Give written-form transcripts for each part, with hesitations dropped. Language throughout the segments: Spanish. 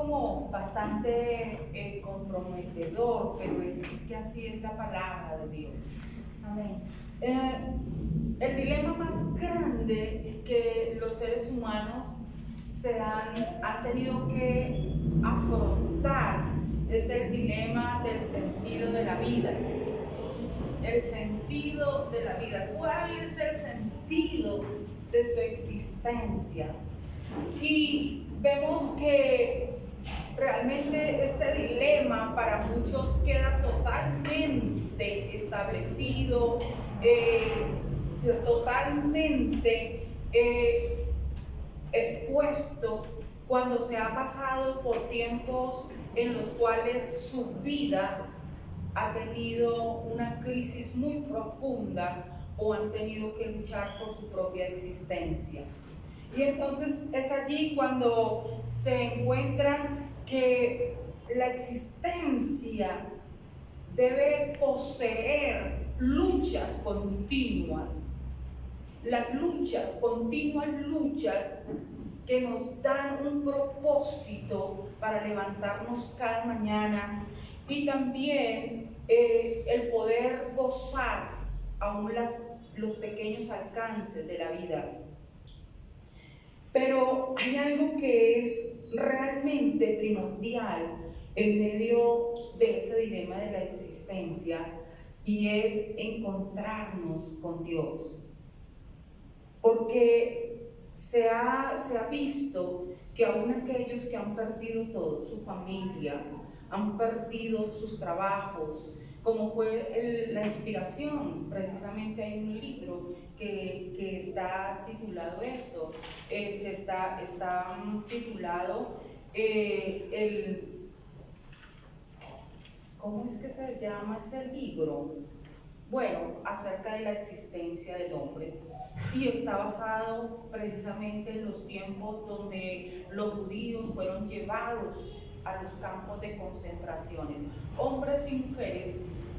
como bastante comprometedor, pero es que así es la palabra de Dios. Amén. El dilema más grande que los seres humanos han tenido que afrontar es el dilema del sentido de la vida. El sentido de la vida. ¿Cuál es el sentido de su existencia? Y vemos que realmente este dilema para muchos queda totalmente establecido, totalmente expuesto cuando se ha pasado por tiempos en los cuales su vida ha tenido una crisis muy profunda o han tenido que luchar por su propia existencia. Y entonces es allí cuando se encuentra que la existencia debe poseer luchas continuas. Las luchas, continuas luchas que nos dan un propósito para levantarnos cada mañana y también el poder gozar aún los pequeños alcances de la vida. Pero hay algo que es realmente primordial en medio de ese dilema de la existencia y es encontrarnos con Dios. Porque se ha visto que aún aquellos que han perdido todo, su familia, han perdido sus trabajos, como fue la inspiración, precisamente hay un libro que está titulado eso, está titulado ¿cómo es que se llama ese libro? Bueno, acerca de la existencia del hombre, y está basado precisamente en los tiempos donde los judíos fueron llevados a los campos de concentraciones, hombres y mujeres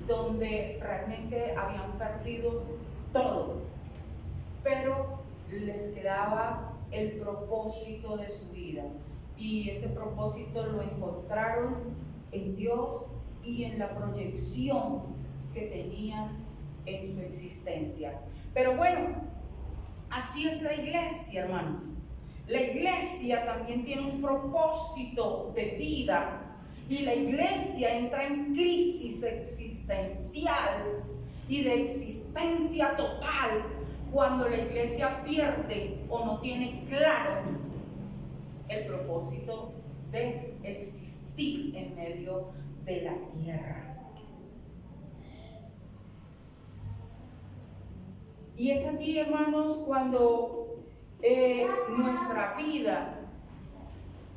donde realmente habían perdido todo, pero les quedaba el propósito de su vida, y ese propósito lo encontraron en Dios y en la proyección que tenían en su existencia. Pero bueno, así es la iglesia, hermanos. La iglesia también tiene un propósito de vida y la iglesia entra en crisis existencial y de existencia total cuando la iglesia pierde o no tiene claro el propósito de existir en medio de la tierra. Y es allí, hermanos, cuando nuestra vida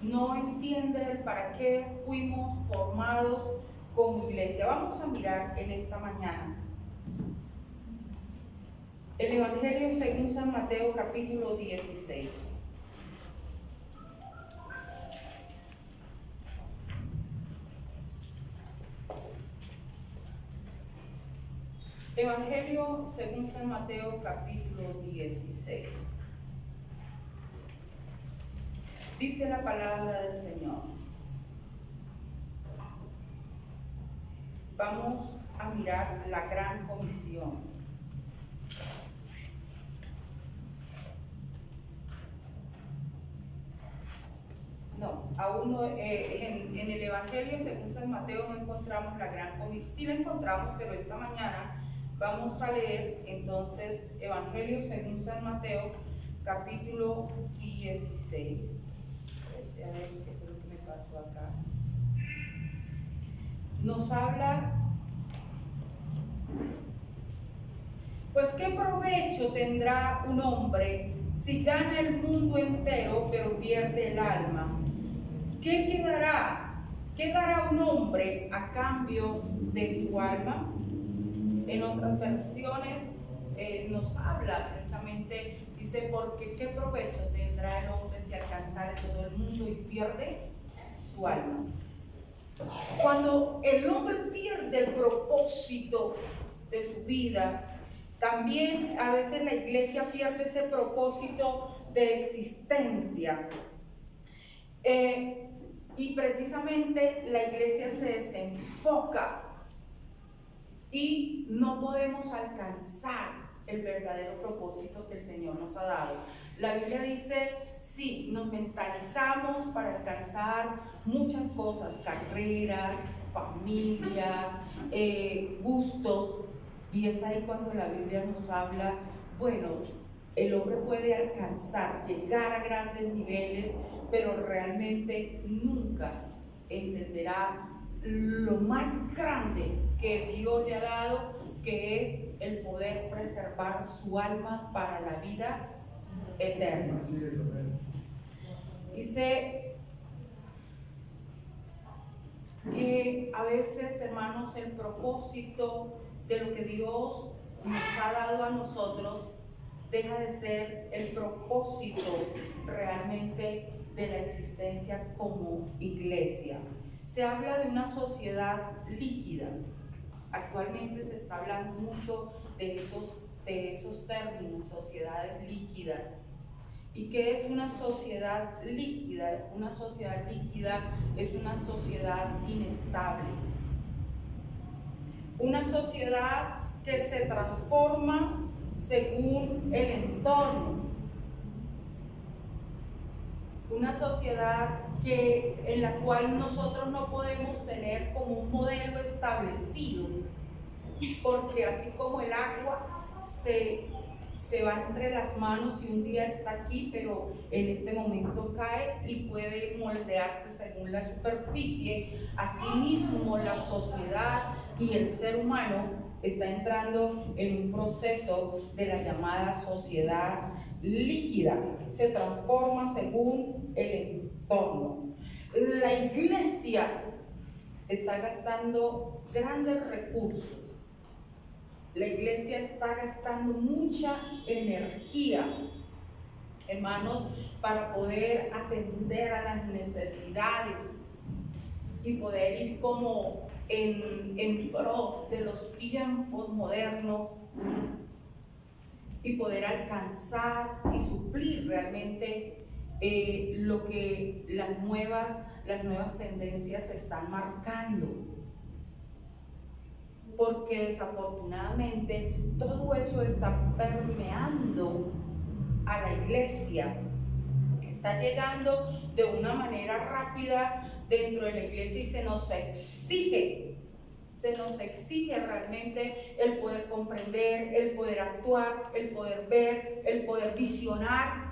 no entiende el para qué fuimos formados como iglesia. Vamos a mirar en esta mañana el Evangelio según San Mateo, capítulo 16. Evangelio según San Mateo, capítulo 16. Dice la palabra del Señor. Vamos a mirar la gran comisión. No, aún no, en el Evangelio según San Mateo no encontramos la gran comisión. Sí la encontramos, pero esta mañana vamos a leer entonces Evangelio según San Mateo, capítulo 16. A ver qué fue lo que me pasó acá. Nos habla, pues qué provecho tendrá un hombre si gana el mundo entero pero pierde el alma. ¿Qué quedará? ¿Qué dará un hombre a cambio de su alma? En otras versiones nos habla precisamente, dice, porque qué provecho tendrá el hombre si alcanzara todo el mundo y pierde su alma. Cuando el hombre pierde el propósito de su vida, también a veces la iglesia pierde ese propósito de existencia. Y precisamente la iglesia se desenfoca y no podemos alcanzar el verdadero propósito que el Señor nos ha dado. La Biblia dice, sí, nos mentalizamos para alcanzar muchas cosas, carreras, familias, gustos, y es ahí cuando la Biblia nos habla, bueno, el hombre puede alcanzar, llegar a grandes niveles, pero realmente nunca entenderá lo más grande que Dios le ha dado, que es el poder preservar su alma para la vida eterna. Dice que a veces, hermanos, el propósito de lo que Dios nos ha dado a nosotros deja de ser el propósito realmente de la existencia como iglesia. Se habla de una sociedad líquida. Actualmente se está hablando mucho de esos términos, sociedades líquidas. ¿Y qué es una sociedad líquida? Una sociedad líquida es una sociedad inestable. Una sociedad que se transforma según el entorno. Una sociedad en la cual nosotros no podemos tener como un modelo establecido, porque así como el agua se va entre las manos y un día está aquí, pero en este momento cae y puede moldearse según la superficie, asimismo la sociedad y el ser humano está entrando en un proceso de la llamada sociedad líquida. Se transforma según el entorno. La iglesia está gastando grandes recursos. La iglesia está gastando mucha energía, hermanos, para poder atender a las necesidades y poder ir como en pro de los tiempos modernos y poder alcanzar y suplir realmente lo que las nuevas tendencias están marcando. Porque desafortunadamente todo eso está permeando a la iglesia, está llegando de una manera rápida dentro de la iglesia y se nos exige realmente el poder comprender, el poder actuar, el poder ver, el poder visionar.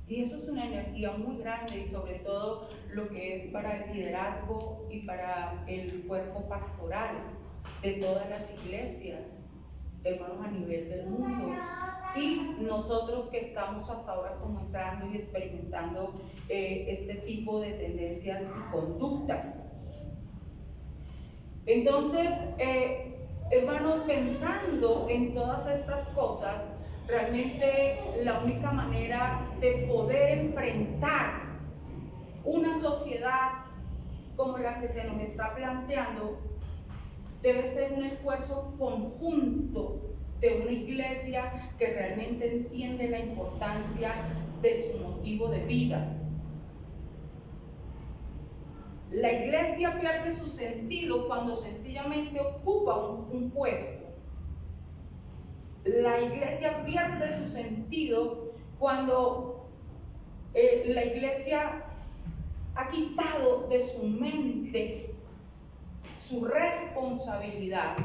Y eso es una energía muy grande, y sobre todo lo que es para el liderazgo y para el cuerpo pastoral de todas las iglesias, hermanos, a nivel del mundo. Y nosotros que estamos hasta ahora como entrando y experimentando este tipo de tendencias y conductas. Entonces, hermanos, pensando en todas estas cosas, realmente la única manera de poder enfrentar una sociedad como la que se nos está planteando debe ser un esfuerzo conjunto de una iglesia que realmente entiende la importancia de su motivo de vida. La iglesia pierde su sentido cuando sencillamente ocupa un puesto. La iglesia pierde su sentido cuando la iglesia ha quitado de su mente su responsabilidad.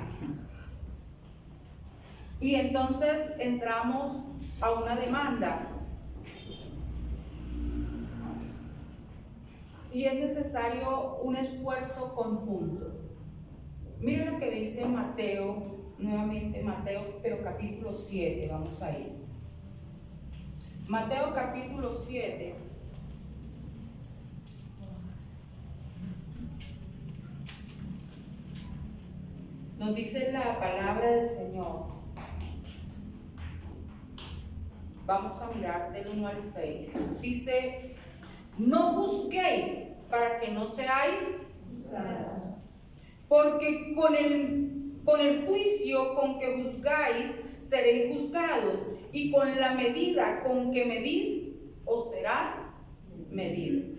Y entonces entramos a una demanda. Y es necesario un esfuerzo conjunto. Miren lo que dice Mateo, nuevamente Mateo, pero capítulo 7, vamos a ir. Mateo capítulo 7. Nos dice la palabra del Señor. Vamos a mirar del 1 al 6. Dice: no juzguéis para que no seáis juzgados, porque con el juicio con que juzgáis seréis juzgados, y con la medida con que medís os serás medido.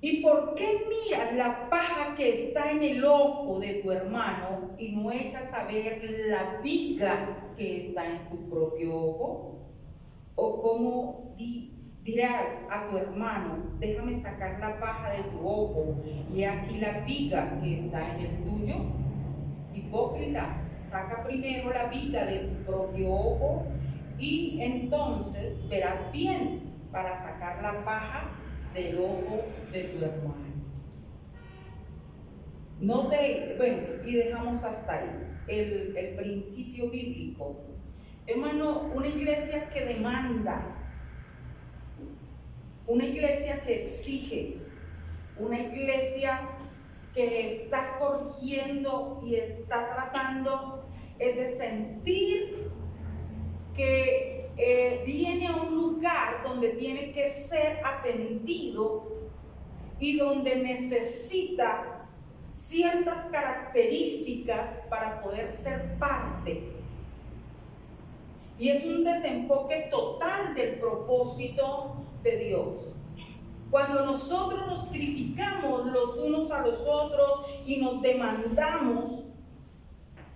¿Y por qué miras la paja que está en el ojo de tu hermano y no echas a ver la viga que está en tu propio ojo? ¿O cómo dirás a tu hermano, déjame sacar la paja de tu ojo y he aquí la viga que está en el tuyo? Hipócrita, saca primero la viga de tu propio ojo y entonces verás bien para sacar la paja del ojo de tu hermano. Bueno, y dejamos hasta ahí el principio bíblico. Hermano, una iglesia que demanda, una iglesia que exige, una iglesia que está corrigiendo y está tratando de sentir que viene a un lugar donde tiene que ser atendido y donde necesita ciertas características para poder ser parte. Y es un desenfoque total del propósito de Dios. Cuando nosotros nos criticamos los unos a los otros y nos demandamos,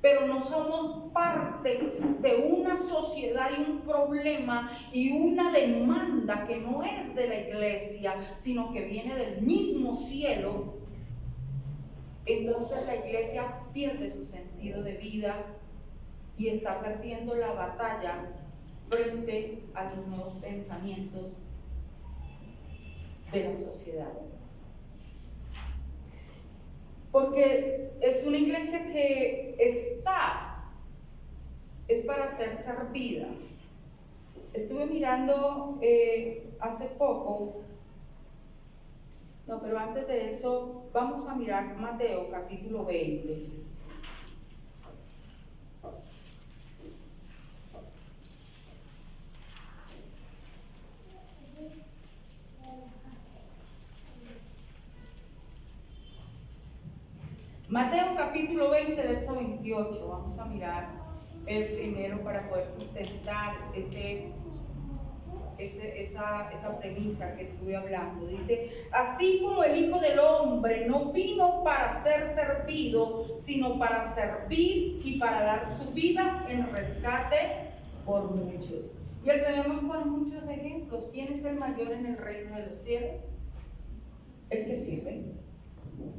pero no somos parte de una sociedad y un problema y una demanda que no es de la iglesia, sino que viene del mismo cielo, entonces la iglesia pierde su sentido de vida y está perdiendo la batalla frente a los nuevos pensamientos de la sociedad. Porque es una iglesia que es para ser servida. Estuve mirando hace poco, pero antes de eso vamos a mirar Mateo capítulo 20. Mateo capítulo 20, verso 28, vamos a mirar el primero para poder sustentar esa premisa que estuve hablando. Dice, así como el Hijo del Hombre no vino para ser servido, sino para servir y para dar su vida en rescate por muchos. Y el Señor nos pone muchos ejemplos. ¿Quién es el mayor en el reino de los cielos? El que sirve.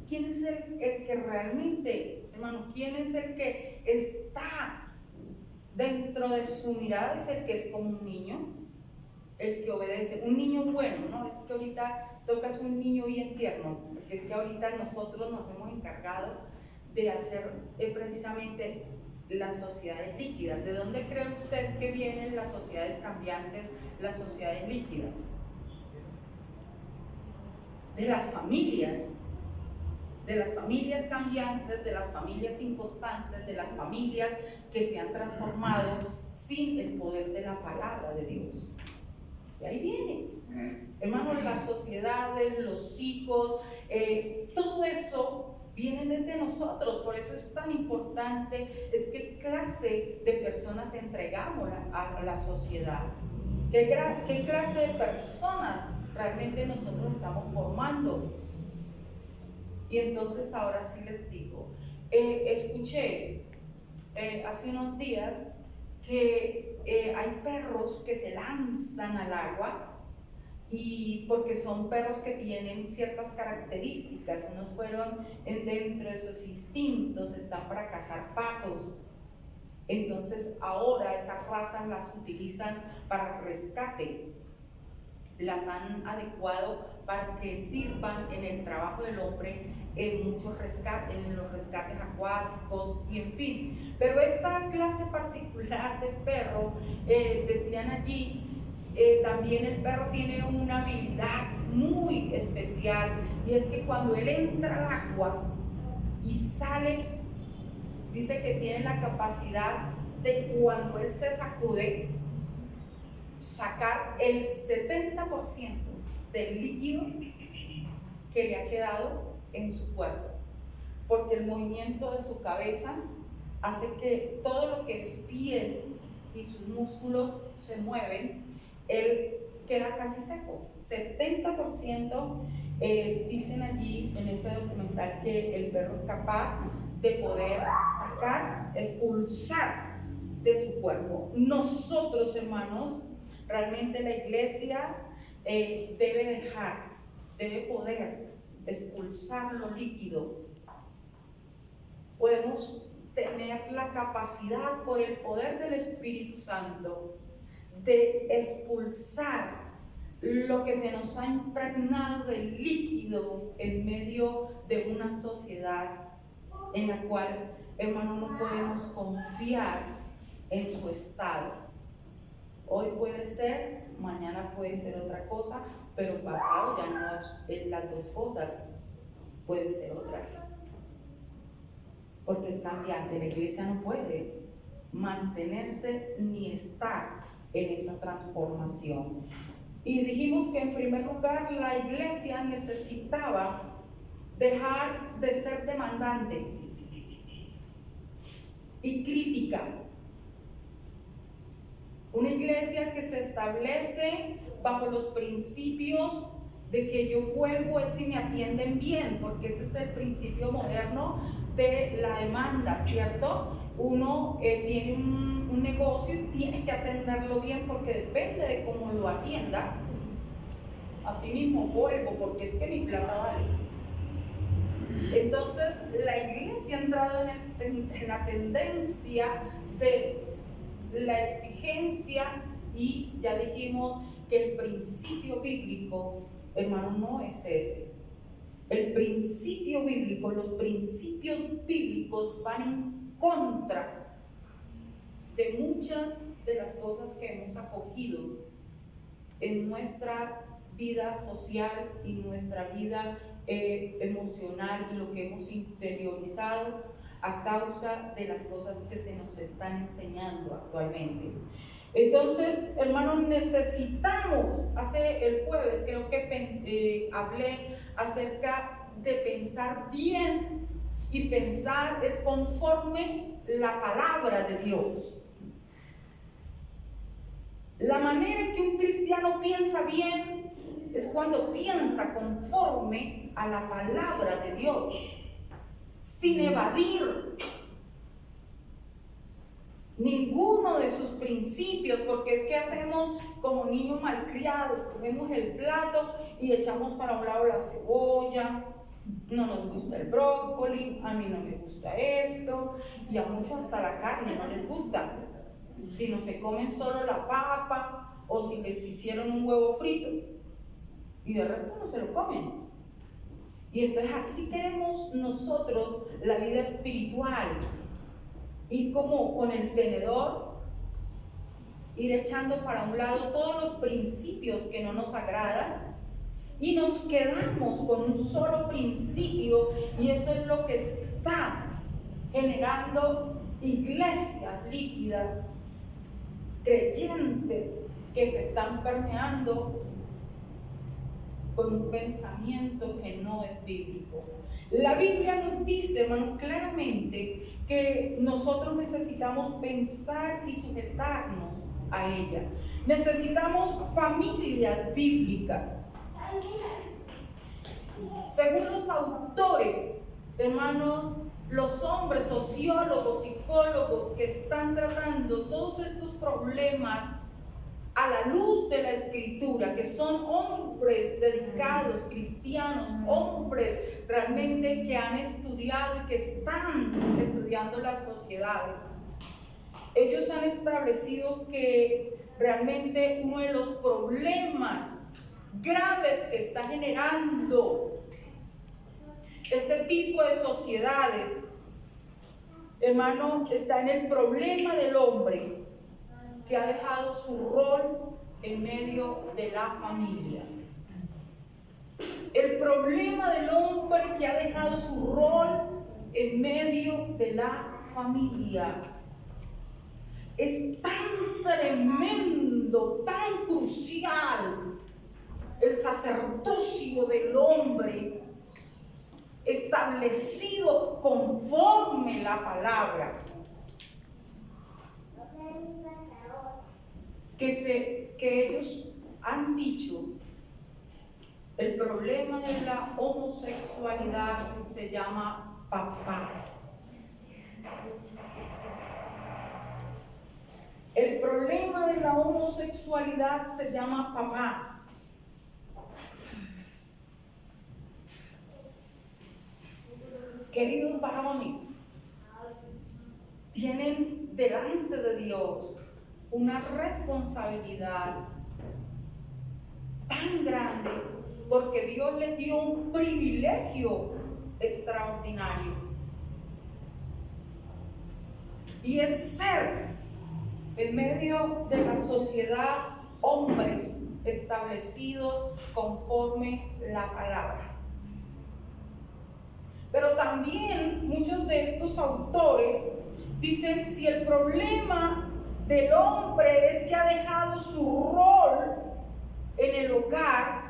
¿Quién es el que realmente, hermano, quién es el que está dentro de su mirada? Es el que es como un niño, el que obedece, un niño bueno, ¿no? Es que ahorita tocas un niño bien tierno, porque es que ahorita nosotros nos hemos encargado de hacer precisamente las sociedades líquidas. ¿De dónde cree usted que vienen las sociedades cambiantes, las sociedades líquidas? De las familias cambiantes, de las familias inconstantes, de las familias que se han transformado sin el poder de la palabra de Dios. Y ahí viene, hermanos, las sociedades, los hijos, todo eso viene desde nosotros. Por eso es tan importante, es qué clase de personas entregamos a la sociedad, qué clase de personas realmente nosotros estamos formando. Y entonces ahora sí les digo, escuché hace unos días que hay perros que se lanzan al agua, y porque son perros que tienen ciertas características. Unos fueron dentro de sus instintos, están para cazar patos. Entonces ahora esas razas las utilizan para rescate, las han adecuado para que sirvan en el trabajo del hombre en muchos rescates, en los rescates acuáticos y en fin. Pero esta clase particular de perro, decían allí, también el perro tiene una habilidad muy especial, y es que cuando él entra al agua y sale, dice que tiene la capacidad de, cuando él se sacude, sacar el 70% del líquido que le ha quedado en su cuerpo, porque el movimiento de su cabeza hace que todo lo que es piel y sus músculos se mueven. Él queda casi seco. 70% dicen allí en ese documental que el perro es capaz de poder sacar, expulsar de su cuerpo. Nosotros, hermanos, realmente la iglesia debe poder expulsar lo líquido. Podemos tener la capacidad por el poder del Espíritu Santo de expulsar lo que se nos ha impregnado de líquido en medio de una sociedad en la cual, hermano, no podemos confiar en su estado. Hoy puede ser, mañana puede ser otra cosa, pero pasado ya no es las dos cosas, puede ser otra. Porque es cambiante, la iglesia no puede mantenerse ni estar en esa transformación. Y dijimos que en primer lugar la iglesia necesitaba dejar de ser demandante y crítica. Una iglesia que se establece bajo los principios de que yo vuelvo si me atienden bien, porque ese es el principio moderno de la demanda, ¿cierto? Uno tiene un negocio y tiene que atenderlo bien porque depende de cómo lo atienda. Así mismo vuelvo porque es que mi plata vale. Entonces la iglesia ha entrado en la tendencia de la exigencia, y ya dijimos que el principio bíblico, hermano, no es ese. El principio bíblico, los principios bíblicos van en contra de muchas de las cosas que hemos acogido en nuestra vida social y nuestra vida emocional, y lo que hemos interiorizado a causa de las cosas que se nos están enseñando actualmente. Entonces, hermanos, necesitamos, hace el jueves creo que hablé acerca de pensar bien, y pensar es conforme la palabra de Dios. La manera en que un cristiano piensa bien es cuando piensa conforme a la palabra de Dios, sin evadir ninguno de sus principios, porque es que hacemos como niños malcriados, cogemos el plato y echamos para un lado la cebolla, no nos gusta el brócoli, a mí no me gusta esto, y a muchos hasta la carne no les gusta, si no se comen solo la papa o si les hicieron un huevo frito, y de resto no se lo comen. Y entonces así queremos nosotros la vida espiritual, y como con el tenedor ir echando para un lado todos los principios que no nos agradan, y nos quedamos con un solo principio, y eso es lo que está generando iglesias líquidas, creyentes que se están permeando con un pensamiento que no es bíblico. La Biblia nos dice, hermanos, claramente que nosotros necesitamos pensar y sujetarnos a ella. Necesitamos familias bíblicas. Según los autores, hermanos, los hombres, sociólogos, psicólogos que están tratando todos estos problemas a la luz de la Escritura, que son hombres dedicados, cristianos, hombres realmente que han estudiado y que están estudiando las sociedades, ellos han establecido que realmente uno de los problemas graves que está generando este tipo de sociedades, hermano, está en el problema del hombre que ha dejado su rol en medio de la familia. El problema del hombre que ha dejado su rol en medio de la familia es tan tremendo, tan crucial. El sacerdocio del hombre establecido conforme la palabra, que ellos han dicho, el problema de la homosexualidad se llama papá. El problema de la homosexualidad se llama papá. Queridos varones, tienen delante de Dios una responsabilidad tan grande porque Dios les dio un privilegio extraordinario. Y es ser en medio de la sociedad hombres establecidos conforme la palabra. Pero también muchos de estos autores dicen, si el problema del hombre es que ha dejado su rol en el hogar,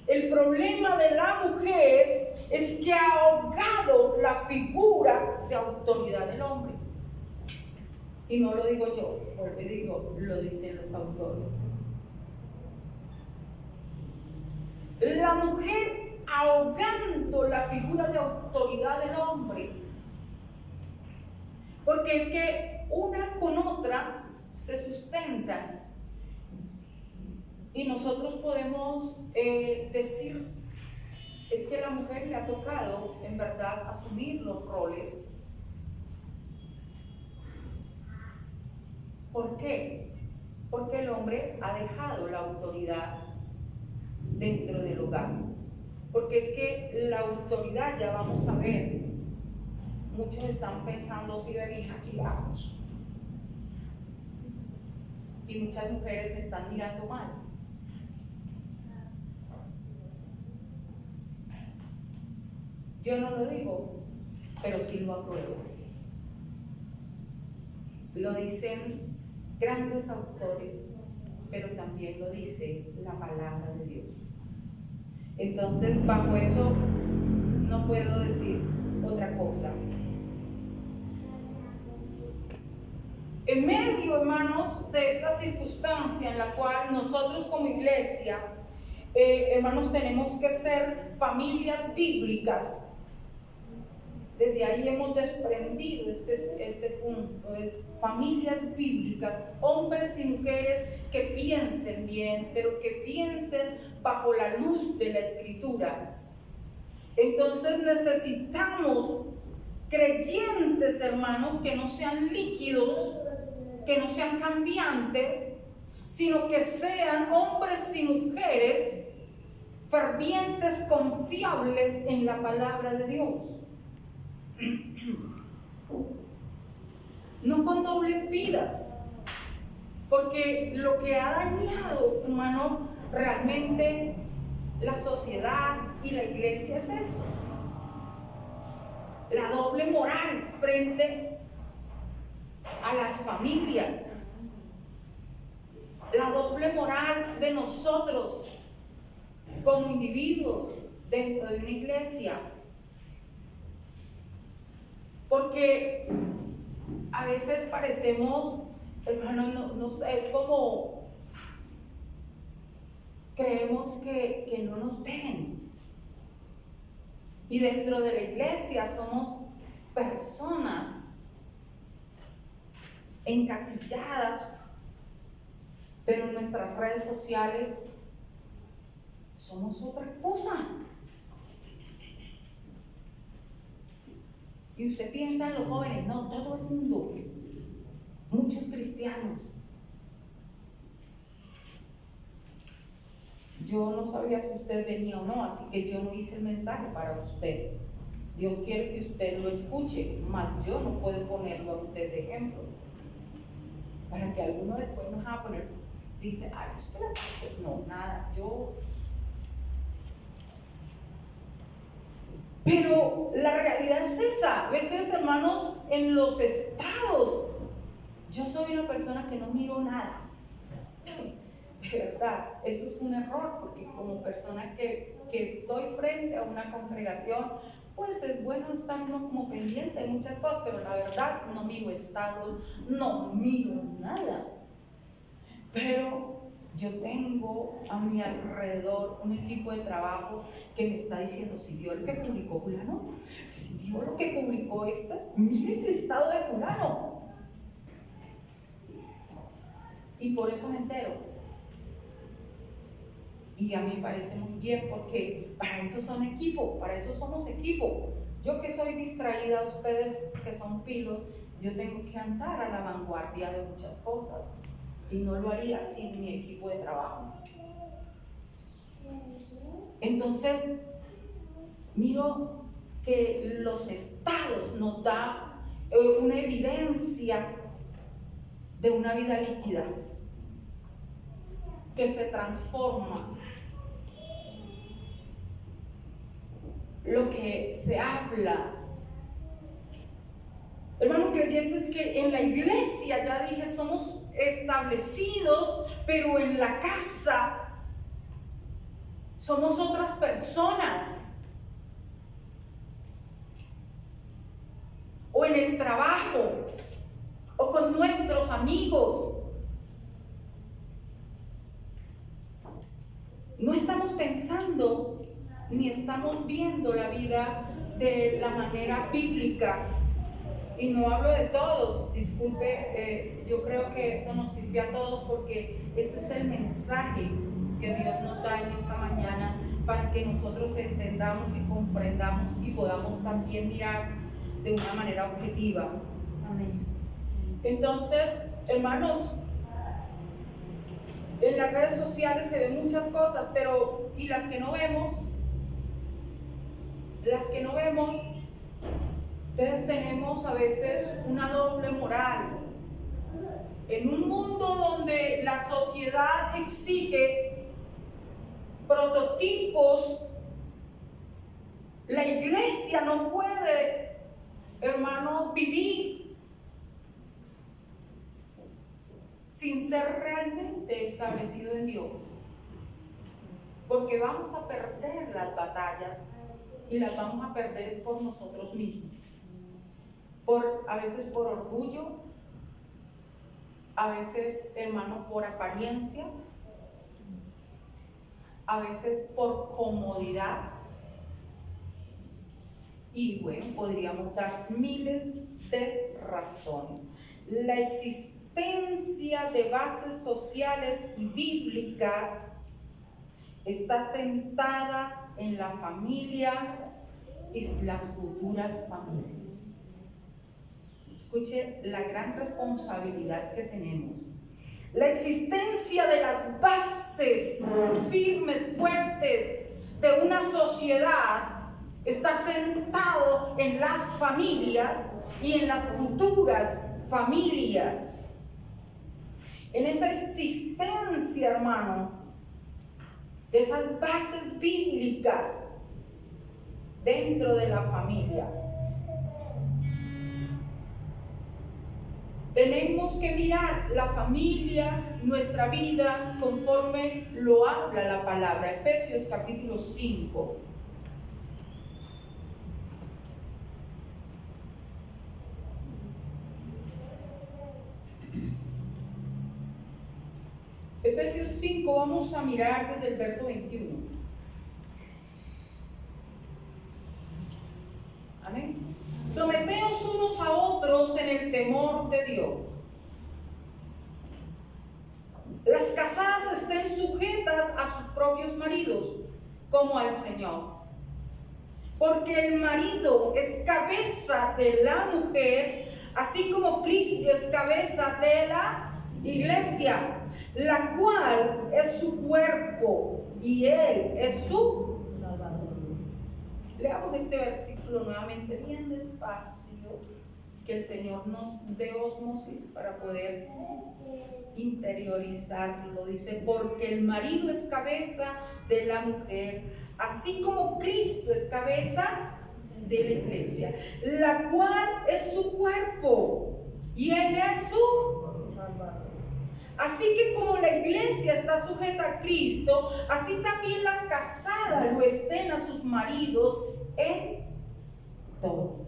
el problema de la mujer es que ha ahogado la figura de autoridad del hombre. Y no lo digo yo, porque digo, lo dicen los autores. La mujer ahogando la figura de autoridad del hombre. Porque es que una con otra se sustentan. Y nosotros podemos decir, es que a la mujer le ha tocado en verdad asumir los roles. ¿Por qué? Porque el hombre ha dejado la autoridad dentro del hogar. Porque es que la autoridad, ya vamos a ver, muchos están pensando, si de hija, aquí vamos. Y muchas mujeres me están mirando mal. Yo no lo digo, pero sí lo apruebo. Lo dicen grandes autores, pero también lo dice la palabra de Dios. Entonces, bajo eso no puedo decir otra cosa. En medio, hermanos, de esta circunstancia en la cual nosotros como iglesia, hermanos, tenemos que ser familias bíblicas. Desde ahí hemos desprendido este punto, es familias bíblicas, hombres y mujeres que piensen bien, pero que piensen bajo la luz de la Escritura. Entonces necesitamos creyentes, hermanos, que no sean líquidos, que no sean cambiantes, sino que sean hombres y mujeres fervientes, confiables en la palabra de Dios. No con dobles vidas, porque lo que ha dañado, hermano, realmente la sociedad y la iglesia es eso, la doble moral frente a las familias, la doble moral de nosotros como individuos dentro de una iglesia. Porque a veces parecemos, hermano, no sé, es como creemos que no nos ven. Y dentro de la iglesia somos personas encasilladas, pero en nuestras redes sociales somos otra cosa. Y usted piensa en los jóvenes, no, todo el mundo, muchos cristianos. Yo no sabía si usted venía o no, así que yo no hice el mensaje para usted. Dios quiere que usted lo escuche, mas yo no puedo ponerlo a usted de ejemplo. Para que alguno después nos va a poner, dice, ay, usted no, nada, yo. Pero la realidad es esa. A veces, hermanos, en los estados, yo soy una persona que no miro nada. De verdad, eso es un error, porque como persona que estoy frente a una congregación, pues es bueno estar uno como pendiente de muchas cosas, pero la verdad no miro estados, no miro nada. Pero Yo tengo a mi alrededor un equipo de trabajo que me está diciendo, si vio lo que publicó fulano, si vio lo que publicó esta, mire el estado de fulano. Y por eso me entero. Y a mí me parece muy bien, porque para eso son equipo, para eso somos equipo. Yo que soy distraída, ustedes que son pilos, yo tengo que andar a la vanguardia de muchas cosas. Y no lo haría sin mi equipo de trabajo. Entonces, miro que los estados nos da una evidencia de una vida líquida que se transforma. Lo que se habla, hermanos creyentes, que en la iglesia, ya dije, somos establecidos, pero en la casa somos otras personas. O en el trabajo, o con nuestros amigos. No estamos pensando ni estamos viendo la vida de la manera bíblica. Y no hablo de todos, disculpe, yo creo que esto nos sirve a todos, porque ese es el mensaje que Dios nos da en esta mañana, para que nosotros entendamos y comprendamos y podamos también mirar de una manera objetiva. Amén. Entonces, hermanos, en las redes sociales se ven muchas cosas, pero y las que no vemos, entonces tenemos a veces una doble moral. En un mundo donde la sociedad exige prototipos, la iglesia no puede, hermano, vivir sin ser realmente establecido en Dios, porque vamos a perder las batallas, y las vamos a perder por nosotros mismos, a veces por orgullo, a veces, hermano, por apariencia, a veces por comodidad. Y bueno, podríamos dar miles de razones. La existencia de bases sociales y bíblicas está sentada en la familia y las futuras familias. Escuche la gran responsabilidad que tenemos. La existencia de las bases firmes, fuertes de una sociedad está sentado en las familias y en las futuras familias. En esa existencia, hermano, de esas bases bíblicas dentro de la familia. Tenemos que mirar la familia, nuestra vida, conforme lo habla la palabra. Efesios capítulo 5. Efesios 5, vamos a mirar desde el verso 21. Amén. Someteos unos a otros en el temor de Dios. Las casadas estén sujetas a sus propios maridos, como al Señor. Porque el marido es cabeza de la mujer, así como Cristo es cabeza de la iglesia, la cual es su cuerpo y Él es su Salvador. Leamos este versículo nuevamente bien despacio, que el Señor nos dé ósmosis para poder interiorizarlo. Dice, porque el marido es cabeza de la mujer, así como Cristo es cabeza de la iglesia, la cual es su cuerpo y Él es su Salvador. Así que como la iglesia está sujeta a Cristo, así también las casadas lo estén a sus maridos en todo.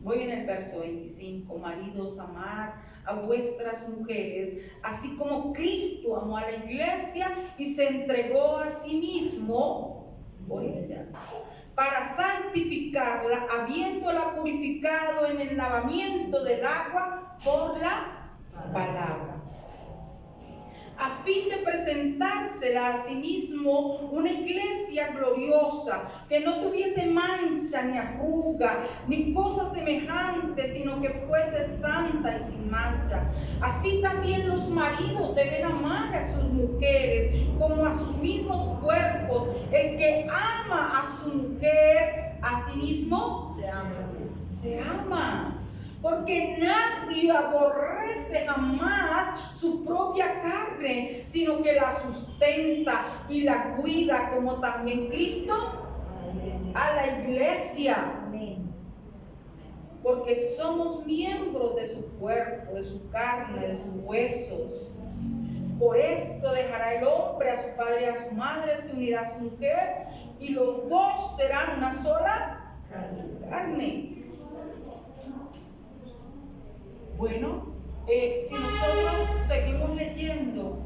Voy en el verso 25. Maridos, amad a vuestras mujeres, así como Cristo amó a la iglesia y se entregó a sí mismo por ella, para santificarla, habiéndola purificado en el lavamiento del agua por la palabra, a fin de presentársela a sí mismo una iglesia gloriosa, que no tuviese mancha ni arruga ni cosa semejante, sino que fuese santa y sin mancha. Así también los maridos deben amar a sus mujeres como a sus mismos cuerpos. El que ama a su mujer, a sí mismo se ama. Porque nadie aborrece jamás su propia carne, sino que la sustenta y la cuida, como también Cristo a la iglesia. Porque somos miembros de su cuerpo, de su carne, de sus huesos. Por esto dejará el hombre a su padre y a su madre, se unirá a su mujer, y los dos serán una sola carne. Bueno, si nosotros seguimos leyendo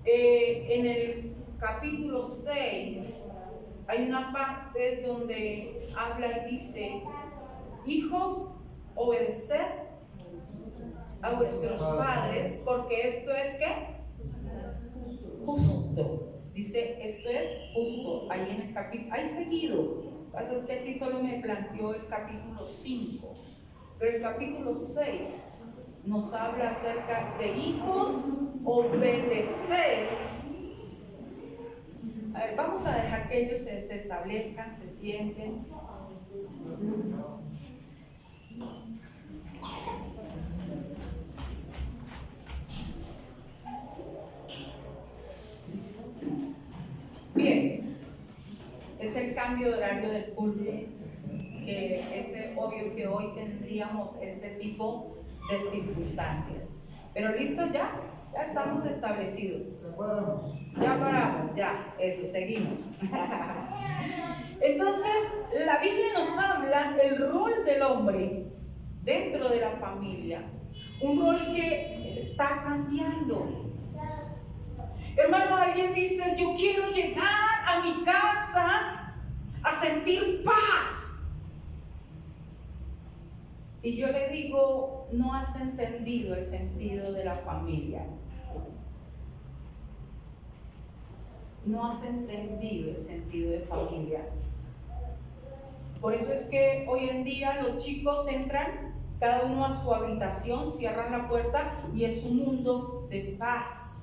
en el capítulo 6, hay una parte donde habla y dice: hijos, obedeced a vuestros padres, porque esto es ¿qué? Justo. Dice, esto es justo. Ahí en el capítulo, hay seguido. Lo que pasa es que aquí solo me planteó el capítulo 5, pero el capítulo 6 nos habla acerca de hijos, obedecer. A ver, vamos a dejar que ellos se establezcan, se sienten. Bien, es el cambio de horario del culto, que es obvio que hoy tendríamos este tipo de circunstancias. Pero listo, ya estamos establecidos. Ya paramos, ya, eso, seguimos. Entonces, la Biblia nos habla del rol del hombre dentro de la familia, un rol que está cambiando. Hermano, alguien dice: yo quiero llegar a mi casa a sentir paz. Y yo le digo: no has entendido el sentido de la familia. No has entendido el sentido de familia. Por eso es que hoy en día los chicos entran cada uno a su habitación, cierran la puerta y es un mundo de paz.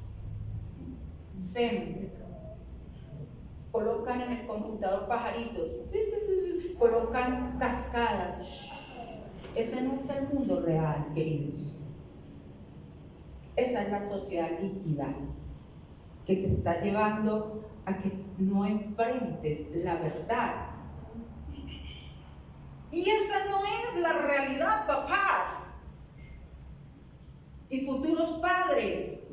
Zen. Colocan en el computador pajaritos, colocan cascadas. Ese no es el mundo real, queridos. Esa es la sociedad líquida que te está llevando a que no enfrentes la verdad. Y esa no es la realidad, papás y futuros padres.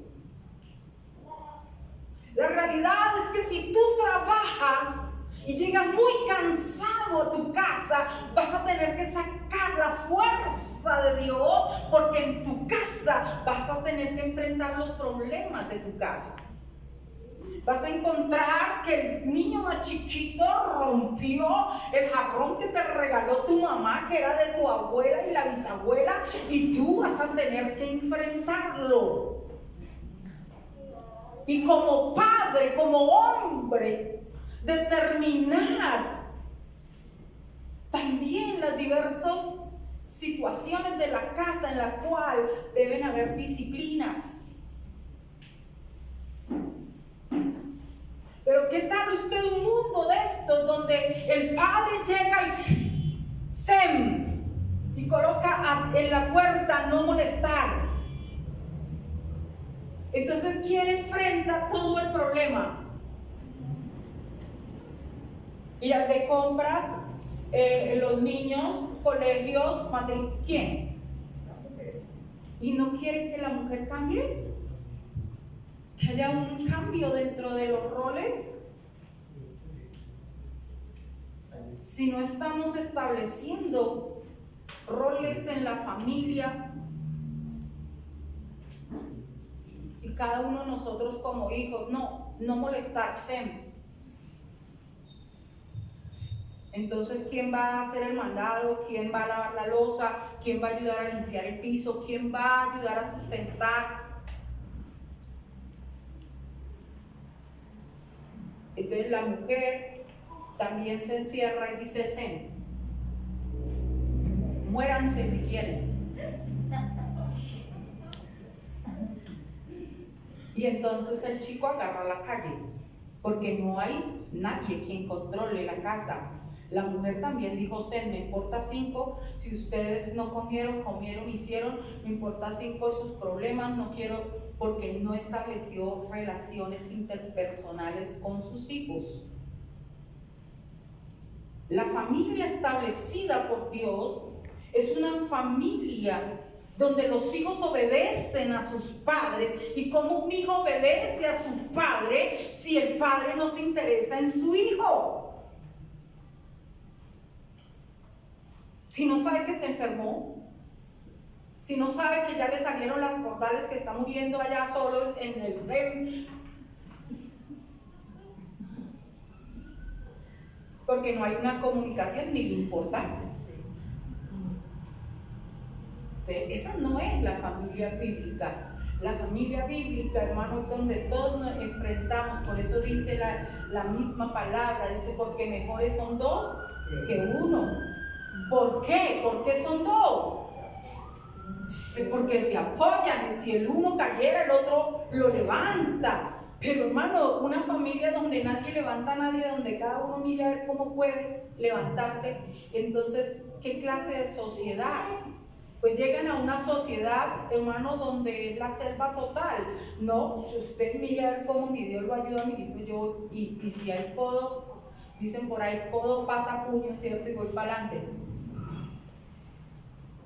La realidad es que si tú trabajas y llegas muy cansado a tu casa, vas a tener que sacar la fuerza de Dios, porque en tu casa vas a tener que enfrentar los problemas de tu casa. Vas a encontrar que el niño más chiquito rompió el jarrón que te regaló tu mamá, que era de tu abuela y la bisabuela, y tú vas a tener que enfrentarlo. Y como padre, como hombre, determinar también las diversas situaciones de la casa en la cual deben haber disciplinas. Pero ¿qué tal usted un mundo de estos donde el padre llega y coloca en la puerta no molestar? Entonces, ¿quién enfrenta todo el problema? Ir de compras, los niños, colegios, ¿quién? ¿Y no quieren que la mujer cambie? ¿Que haya un cambio dentro de los roles? si no estamos estableciendo roles en la familia y cada uno de nosotros como hijos, no molestarse. Entonces, ¿quién va a hacer el mandado? ¿Quién va a lavar la loza? ¿Quién va a ayudar a limpiar el piso? ¿Quién va a ayudar a sustentar? Entonces la mujer también se encierra y dice, muéranse si quieren. Y entonces el chico agarra la calle, porque no hay nadie quien controle la casa. La mujer también dijo, me importa 5, si ustedes no comieron, hicieron, me importa 5 de sus problemas, no quiero, porque no estableció relaciones interpersonales con sus hijos. La familia establecida por Dios es una familia donde los hijos obedecen a sus padres. ¿Y cómo un hijo obedece a su padre si el padre no se interesa en su hijo? Si no sabe que se enfermó, si no sabe que ya le salieron las cordales, que está muriendo allá solo en el SEM, porque no hay una comunicación ni le importa. Esa no es la familia bíblica. La familia bíblica, hermano, es donde todos nos enfrentamos. Por eso dice la misma palabra, dice, porque mejores son 2 que 1. ¿Por qué? ¿Por qué son 2? Porque se apoyan, si el uno cayera, el otro lo levanta. Pero hermano, una familia donde nadie levanta a nadie, donde cada uno mira a ver cómo puede levantarse, entonces, ¿qué clase de sociedad? Pues llegan a una sociedad, hermano, donde es la selva total. No, si usted mira a ver cómo mi Dios lo ayuda, amiguito, yo, y si hay codo, dicen por ahí, codo, pata, puño, ¿cierto? Y voy para adelante.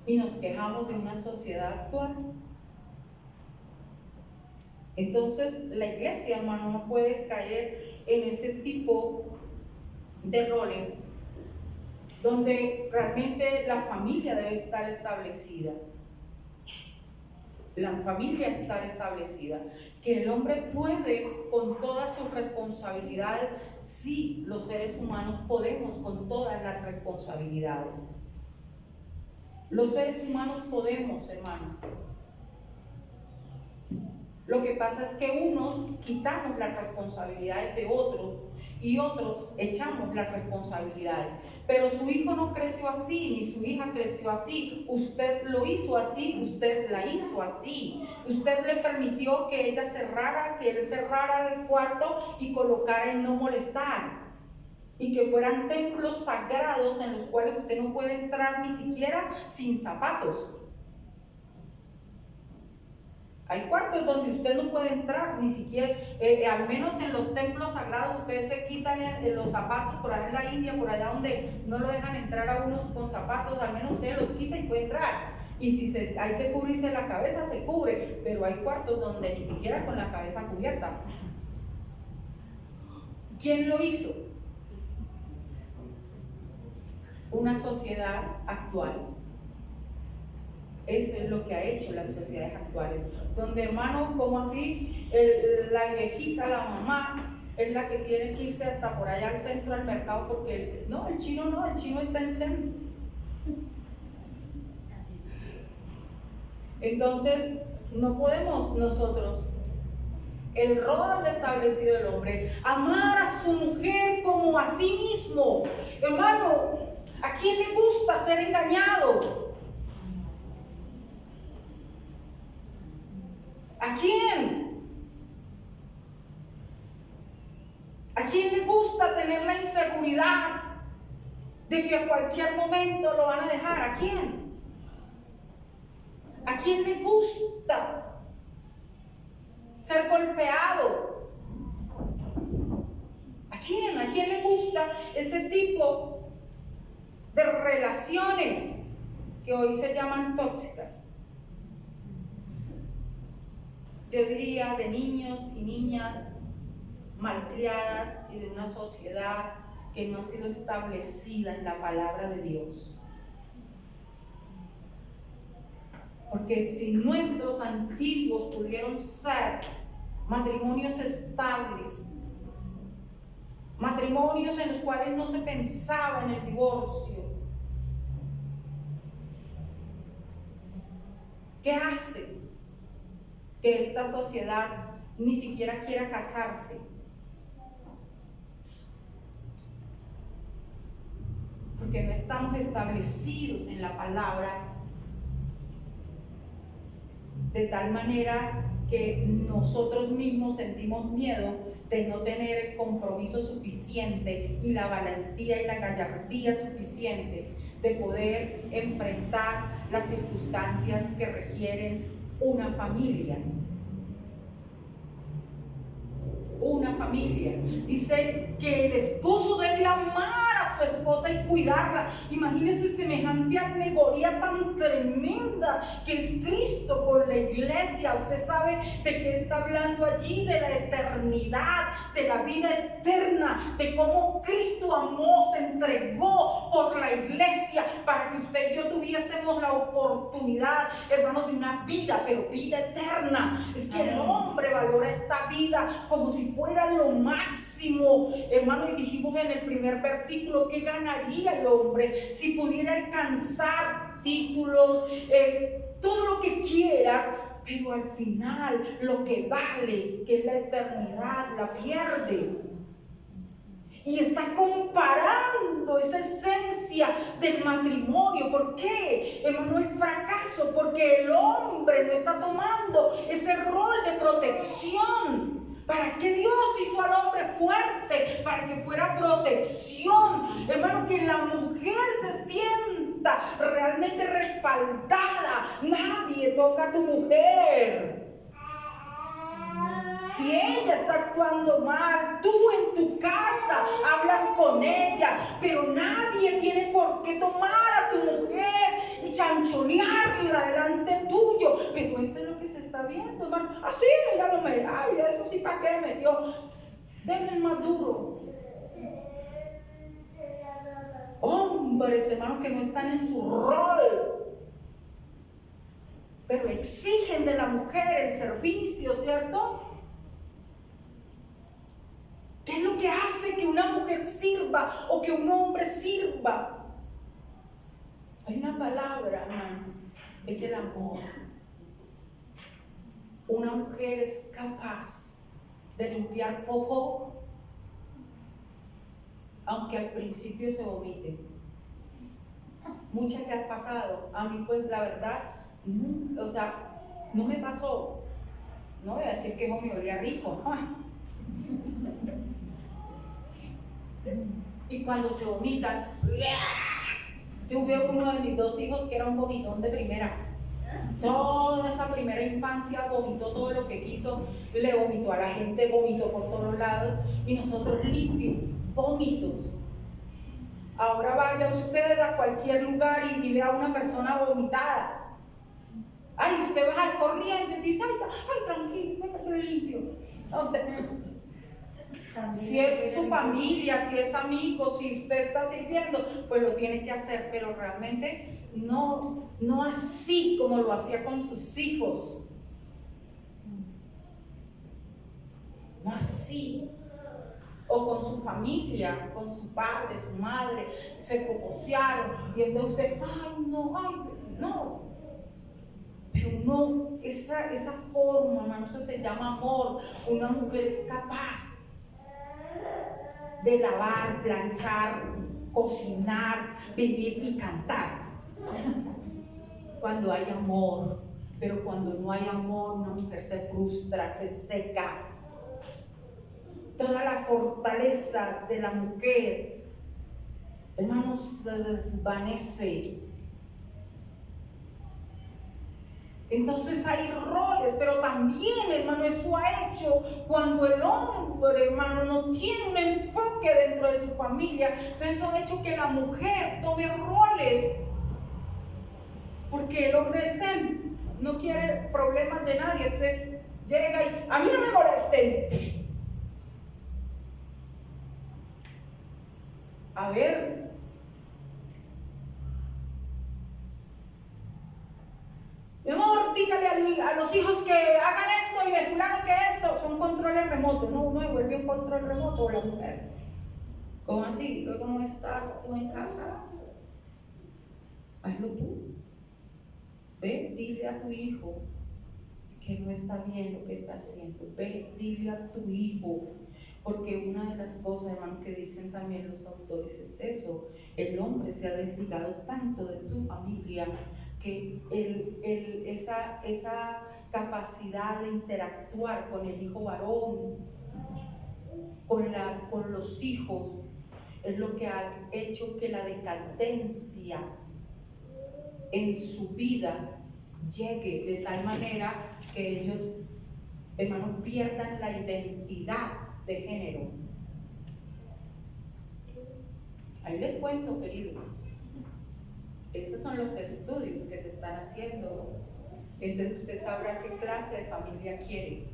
Y nos quejamos de una sociedad actual. Entonces la iglesia, hermano, no puede caer en ese tipo de roles donde realmente la familia debe estar establecida. La familia estar establecida, que el hombre puede con todas sus responsabilidades. Sí, los seres humanos podemos con todas las responsabilidades. Los seres humanos podemos, hermano. Lo que pasa es que unos quitamos las responsabilidades de otros y otros echamos las responsabilidades. Pero su hijo no creció así, ni su hija creció así. Usted lo hizo así, usted la hizo así. Usted le permitió que ella cerrara, que él cerrara el cuarto y colocara el no molestar. Y que fueran templos sagrados en los cuales usted no puede entrar ni siquiera sin zapatos. Hay cuartos donde usted no puede entrar, ni siquiera, al menos en los templos sagrados, ustedes se quitan los zapatos, por allá en la India, por allá donde no lo dejan entrar a unos con zapatos, al menos usted los quita y puede entrar. Y si hay que cubrirse la cabeza, se cubre, pero hay cuartos donde ni siquiera con la cabeza cubierta. ¿Quién lo hizo? Una sociedad actual. Eso es lo que ha hecho las sociedades actuales, donde, hermano, como así, la viejita, la mamá, es la que tiene que irse hasta por allá al centro del mercado, porque el chino está en centro. Entonces, no podemos nosotros, el rol establecido del hombre, amar a su mujer como a sí mismo. Hermano, ¿a quién le gusta ser engañado? ¿A quién? ¿A quién le gusta tener la inseguridad de que a cualquier momento lo van a dejar? ¿A quién? ¿A quién le gusta ser golpeado? ¿A quién? ¿A quién le gusta ese tipo de relaciones que hoy se llaman tóxicas? Yo diría de niños y niñas malcriadas y de una sociedad que no ha sido establecida en la palabra de Dios. Porque si nuestros antiguos pudieron ser matrimonios estables, matrimonios en los cuales no se pensaba en el divorcio, ¿qué hace que esta sociedad ni siquiera quiera casarse? Porque no estamos establecidos en la palabra de tal manera que nosotros mismos sentimos miedo de no tener el compromiso suficiente y la valentía y la gallardía suficiente de poder enfrentar las circunstancias que requieren una familia. Una familia. Dice que el esposo debe amar a su esposa y cuidarla. Imagínense semejante alegoría tan tremenda que es Cristo con la iglesia. Usted sabe de qué está hablando allí, de la eternidad, de la vida eterna, de cómo Cristo amó, se entregó por la iglesia para que usted y yo tuviésemos la oportunidad, hermanos, de una vida, pero vida eterna. Es que el hombre valora esta vida como si fuera lo máximo, hermano. Y dijimos en el primer versículo, ¿qué ganaría el hombre si pudiera alcanzar títulos, todo lo que quieras, pero al final lo que vale, que es la eternidad, la pierdes? Y está comparando esa esencia del matrimonio. ¿Por qué, hermano, hay fracaso? Porque el hombre no está tomando ese rol de protección. ¿Para qué Dios hizo al hombre fuerte? Para que fuera protección. Hermano, que la mujer se sienta realmente respaldada. Nadie toca a tu mujer. Si ella está actuando mal, tú en tu casa hablas con ella, pero nadie tiene por qué tomar a tu mujer y chanchonearla delante tuyo. Pero eso es lo que se está viendo, hermano. Así, ella lo me, ay, eso sí, ¿para qué me dio? Denle más duro. Hombres, hermanos, que no están en su rol, pero exigen de la mujer el servicio, ¿cierto? ¿Qué es lo que hace que una mujer sirva o que un hombre sirva? Hay una palabra, hermano, es el amor. Una mujer es capaz de limpiar popó, aunque al principio se vomite. Muchas que has pasado. A mí, pues, la verdad, no me pasó. No voy a decir que eso me olía rico. Y cuando se vomitan, tuve uno de mis dos hijos que era un vomitón de primera. Toda esa primera infancia vomitó todo lo que quiso, le vomitó a la gente, vomitó por todos lados, y nosotros limpios, vómitos. Ahora vaya usted a cualquier lugar y ve a una persona vomitada. Ay, usted va corriendo y dice, ay, tranquilo, venga, yo le limpio. A usted, si es su familia, si es amigo, si usted está sirviendo, pues lo tiene que hacer, pero realmente no así como lo hacía con sus hijos. No así. O con su familia, con su padre, su madre, se poposearon y entonces usted, no. Pero no, esa forma, hermano, eso se llama amor. Una mujer es capaz de lavar, planchar, cocinar, vivir y cantar cuando hay amor. Pero cuando no hay amor, una mujer se frustra, se seca. Toda la fortaleza de la mujer, hermanos, se desvanece. Entonces hay roles, pero también, hermano, eso ha hecho cuando el hombre, hermano, no tiene un enfoque dentro de su familia. Entonces eso ha hecho que la mujer tome roles, porque el hombre es él, no quiere problemas de nadie. Entonces llega y a mí no me molesten. turno uno devuelve un control remoto a la mujer. ¿Cómo así? Luego no estás tú en casa. Hazlo tú. Ve, dile a tu hijo que no está bien lo que está haciendo. Ve, dile a tu hijo. Porque una de las cosas, hermano, que dicen también los autores es eso. El hombre se ha desligado tanto de su familia que esa capacidad de interactuar con el hijo varón, con los hijos, es lo que ha hecho que la decadencia en su vida llegue de tal manera que ellos, hermanos, pierdan la identidad de género. Ahí les cuento, queridos, esos son los estudios que se están haciendo. Entonces usted sabrá qué clase de familia quiere.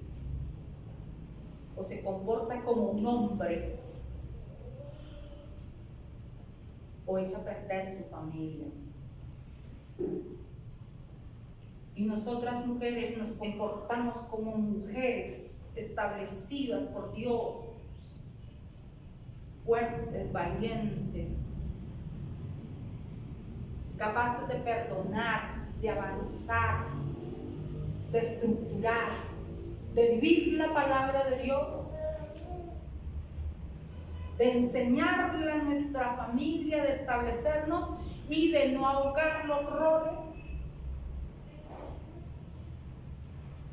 O se comporta como un hombre, o echa a perder su familia. Y nosotras mujeres nos comportamos como mujeres establecidas por Dios, fuertes, valientes, capaces de perdonar, de avanzar, de estructurar, de vivir la palabra de Dios, de enseñarle a nuestra familia, de establecernos y de no ahogar los roles,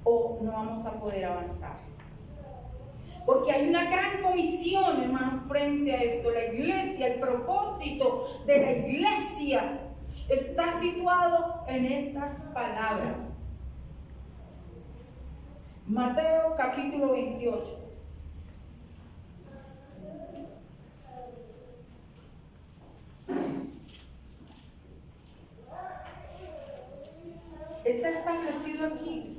o no vamos a poder avanzar. Porque hay una gran comisión, hermano, frente a esto. La iglesia, el propósito de la iglesia está situado en estas palabras. Mateo capítulo 28. Está establecido aquí.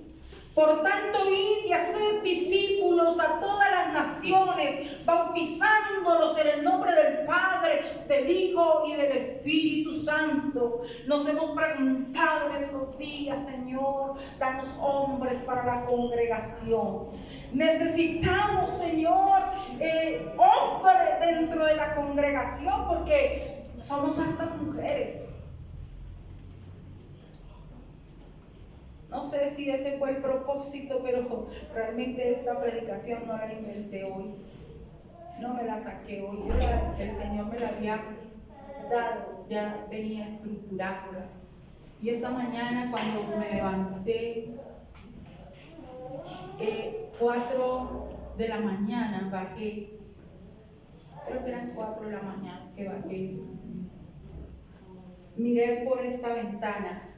Por tanto, id y haced discípulos a todas las naciones, bautizándolos en el nombre del Padre, del Hijo y del Espíritu Santo. Nos hemos preguntado en estos días, Señor, danos hombres para la congregación. Necesitamos, Señor, hombres dentro de la congregación, porque somos tantas mujeres. No sé si ese fue el propósito, pero realmente esta predicación no la inventé hoy. No me la saqué hoy. El Señor me la había dado, ya venía estructurada. Y esta mañana cuando me levanté, 4 de la mañana bajé. Creo que eran 4 de la mañana que bajé. Miré por esta ventana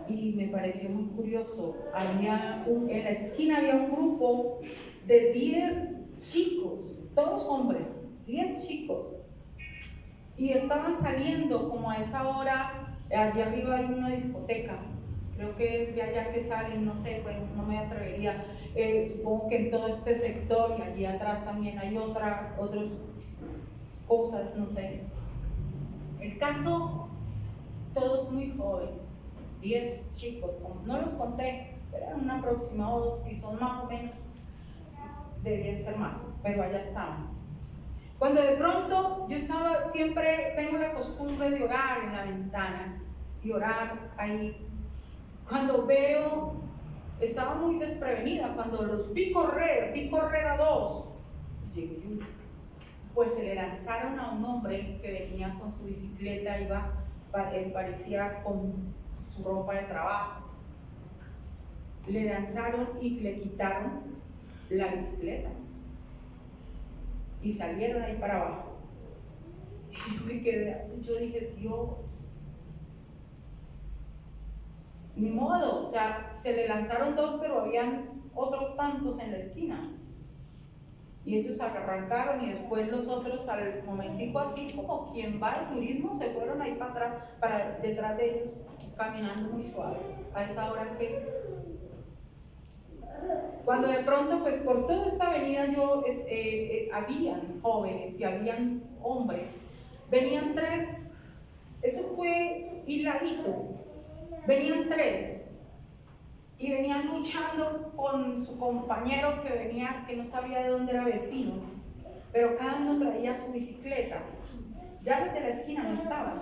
y me pareció muy curioso. En la esquina había un grupo de 10 chicos, todos hombres, 10 chicos, y estaban saliendo como a esa hora. Allí arriba hay una discoteca, creo que es de allá que salen, no sé, pero no me atrevería. Supongo que en todo este sector y allí atrás también hay otras cosas, no sé. El caso, todos muy jóvenes, 10 chicos, no los conté, pero eran un aproximado, si son más o menos, deberían ser más, pero allá estaban. Cuando de pronto yo siempre tengo la costumbre de orar en la ventana y orar ahí. Cuando estaba muy desprevenida, cuando los vi correr a 2, pues se le lanzaron a un hombre que venía con su bicicleta, parecía con su ropa de trabajo. Le lanzaron y le quitaron la bicicleta y salieron ahí para abajo. Y yo me quedé así, yo dije, Dios, ni modo. O sea, se le lanzaron 2, pero habían otros tantos en la esquina. Y ellos arrancaron y después los otros al momentico, así como quien va al turismo, se fueron ahí para atrás, detrás de ellos, caminando muy suave. A esa hora cuando de pronto, pues por toda esta avenida habían jóvenes y habían hombres. Venían 3, eso fue hiladito. Venían 3 y venían luchando con su compañero que venía, que no sabía de dónde era vecino, pero cada uno traía su bicicleta. Ya los de la esquina no estaban,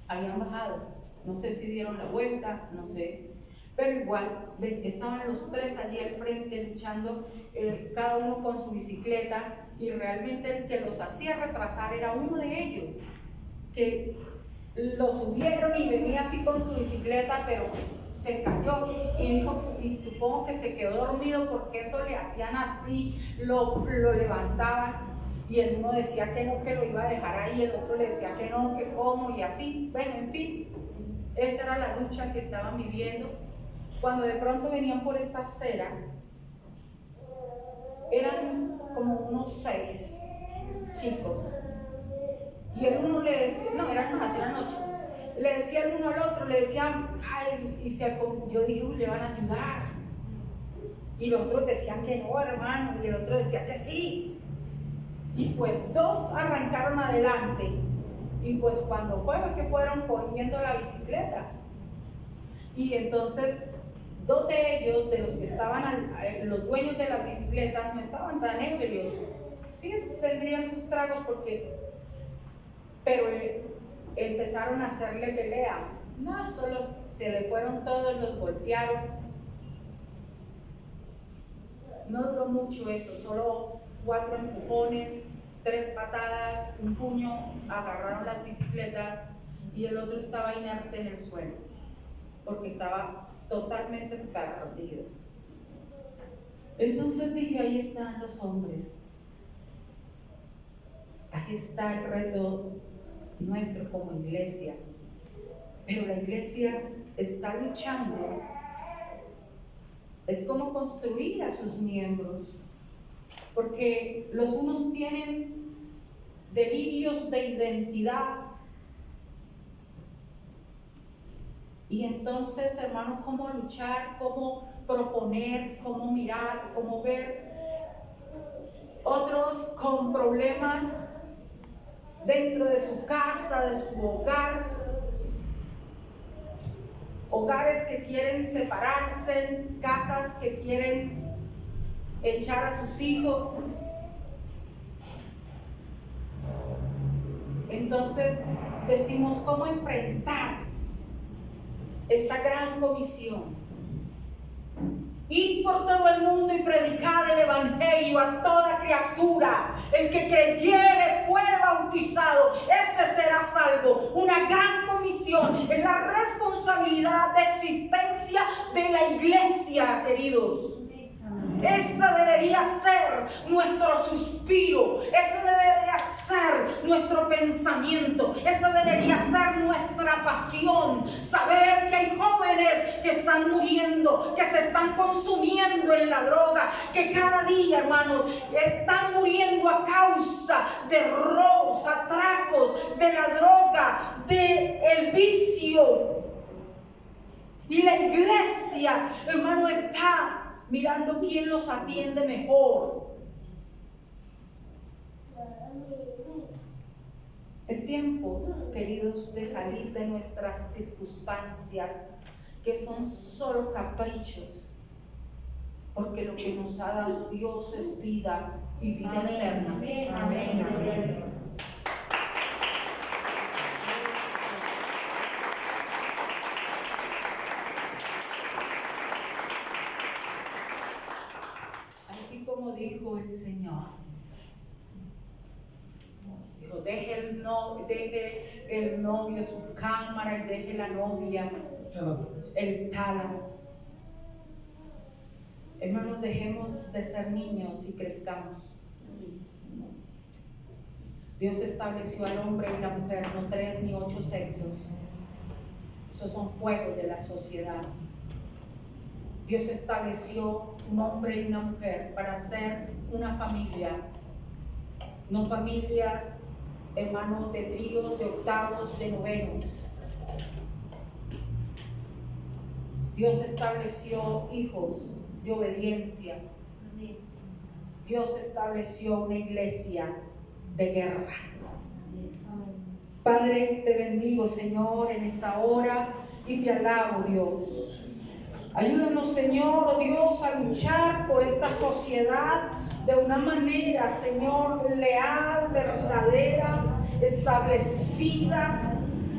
habían bajado, no sé si dieron la vuelta, no sé, pero igual estaban los tres allí al frente luchando, cada uno con su bicicleta, y realmente el que los hacía retrasar era uno de ellos, que lo subieron y venía así con su bicicleta, pero se cayó y dijo, y supongo que se quedó dormido porque eso le hacían así, lo levantaban, y el uno decía que no, que lo iba a dejar ahí, el otro le decía que no, que cómo, y así. Bueno, en fin, esa era la lucha que estaban viviendo. Cuando de pronto venían por esta acera, eran como unos 6 chicos, y el uno le decía, no, eran más, eran 8, le decía el uno al otro, le decían, ay, yo dije, uy, le van a ayudar, y los otros decían que no, hermano, y el otro decía que sí, y pues 2 arrancaron adelante, y pues cuando fue que fueron cogiendo la bicicleta, y entonces 2 de ellos, de los que estaban, los dueños de las bicicletas, no estaban tan ebrios, sí tendrían sus tragos pero empezaron a hacerle pelea. No, solo se le fueron todos, los golpearon. No duró mucho eso, solo 4 empujones, 3 patadas, un puño, agarraron las bicicletas y el otro estaba inerte en el suelo, porque estaba totalmente perdido. Entonces dije, ahí están los hombres. Ahí está el reto nuestro como iglesia, pero la iglesia está luchando, es como construir a sus miembros, porque los unos tienen delirios de identidad, y entonces, hermanos, cómo luchar, cómo proponer, cómo mirar, cómo ver. Otros con problemas dentro de su casa, de su hogar, hogares que quieren separarse, casas que quieren echar a sus hijos. Entonces decimos, ¿cómo enfrentar esta gran comisión? Ir por todo el mundo y predicar el evangelio a toda criatura. El que creyere, fuere bautizado, ese será salvo. Una gran comisión, es la responsabilidad de existencia de la iglesia, queridos. Esa debería ser nuestro suspiro, ese debería ser nuestro pensamiento, esa debería ser nuestra pasión. Saber que hay jóvenes que están muriendo, que se están consumiendo en la droga, que cada día, hermanos, están muriendo a causa de robos, atracos, de la droga, del vicio. Y la iglesia, hermano, está mirando quién los atiende mejor. Es tiempo, queridos, de salir de nuestras circunstancias que son solo caprichos, porque lo que nos ha dado Dios es vida y vida eterna. Amén. Amén. Amén. Como dijo el Señor, dijo, deje el novio su cámara y deje la novia el tálamo. Hermanos, dejemos de ser niños y crezcamos. Dios estableció al hombre y la mujer, no 3 ni 8 sexos. Esos son juegos de la sociedad. Dios estableció un hombre y una mujer para ser una familia, no familias, hermanos, de tríos, de octavos, de novenos. Dios estableció hijos de obediencia. Dios estableció una iglesia de guerra. Padre, te bendigo, Señor, en esta hora y te alabo, Dios. Ayúdanos, Señor, oh Dios, a luchar por esta sociedad de una manera, Señor, leal, verdadera, establecida.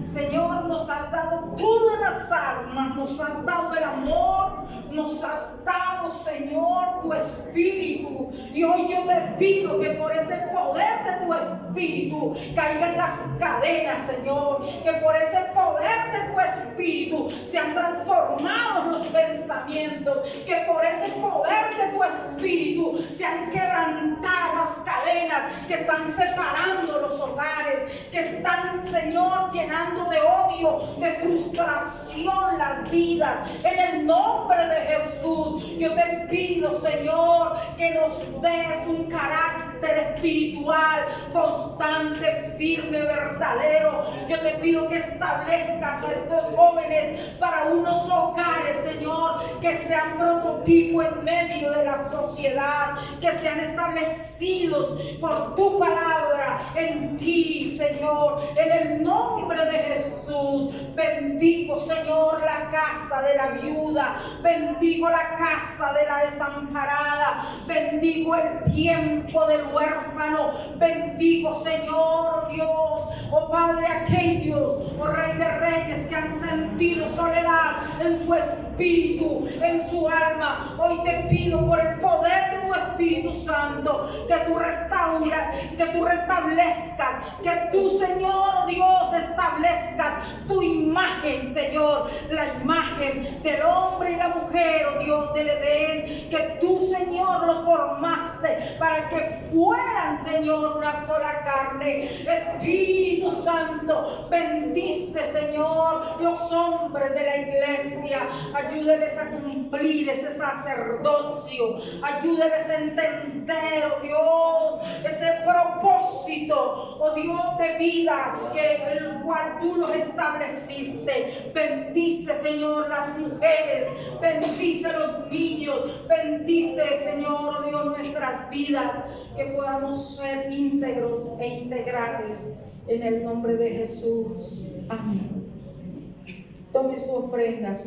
Señor, nos has dado todas las armas, nos has dado el amor, nos has dado, Señor, tu espíritu. Y hoy yo te pido que por ese poder de tu espíritu caigan las cadenas, Señor. Que por ese poder de tu espíritu sean transformados los pensamientos. Que por ese poder de tu espíritu sean quebrantadas las cadenas que están separando los hogares, que están, Señor, llenando de odio, de frustración las vidas. En el nombre de Jesús, yo te pido, Señor, que nos des un carácter espiritual constante, firme, verdadero. Yo te pido que establezcas a estos jóvenes para unos hogares, Señor, que sean prototipo en medio de la sociedad, que sean establecidos por tu palabra en ti, Señor, en el nombre de Jesús. Bendigo, Señor, la casa de la viuda, bendigo la casa de la desamparada, bendigo el tiempo del huérfano, bendigo, Señor Dios, oh Padre, aquellos, oh Rey de Reyes, que han sentido soledad en su espíritu, en su alma. Hoy te pido por el poder de tu Espíritu Santo que tú restauras, que tú restablezcas, que tú, Señor Dios, establezcas tu imagen, Señor, la imagen del hombre y la mujer, oh Dios del Edén, que tú, Señor, los formaste para que fueran, Señor, una sola carne. Espíritu Santo, bendice, Señor, los hombres de la iglesia, ayúdeles a cumplir ese sacerdocio, ayúdeles a entender, oh Dios, ese propósito, oh Dios, de vida que el cual tú los estableciste. Bendice, Señor, las mujeres, bendice los niños, bendice, Señor, oh Dios, nuestras vidas, que podamos ser íntegros e integrales en el nombre de Jesús. Amén. Tome su ofrenda.